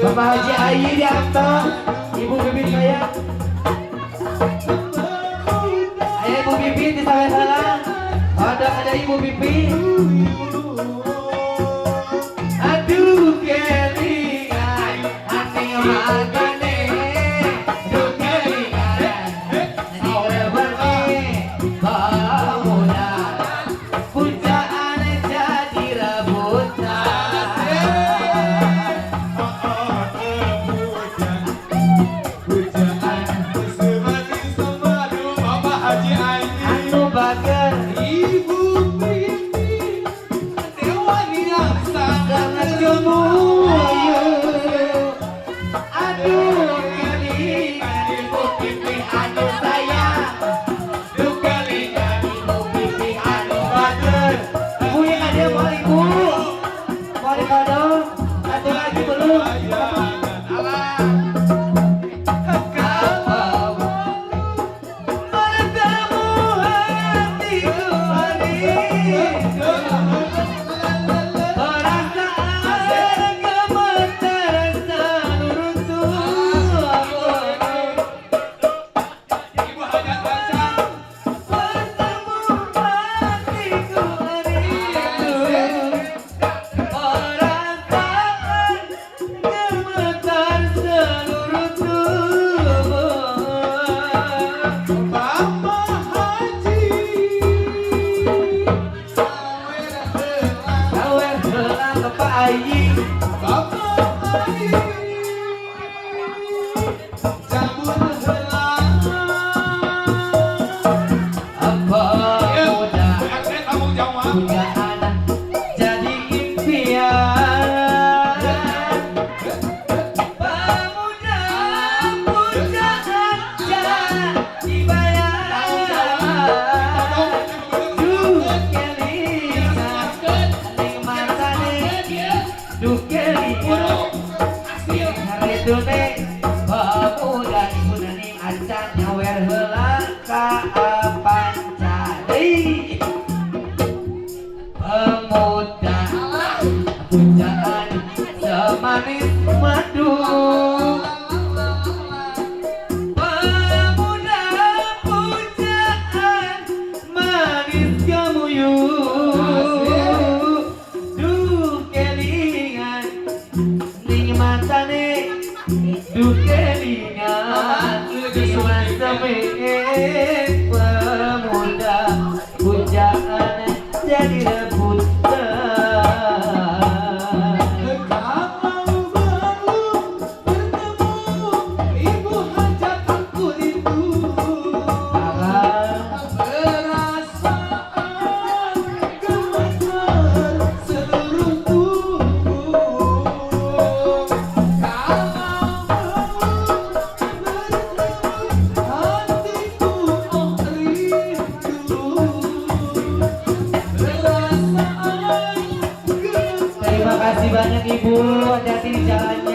Bapak Haji Ayi diantar, Ibu Bibit saya. Ayo Ibu Bibit di sana. Ada Ibu Bibit. Aduh kelingan, hati magane. Aduh kelingan, awal berni pemuda. Pujaan jadi rebutan. Manis madu pemuda pujaan manis gamuyu duh kelingan ning matane duh kelingan ning masame pemuda pujaan jadi rebutan. Terima kasih banyak Ibu, hati-hati di jalan.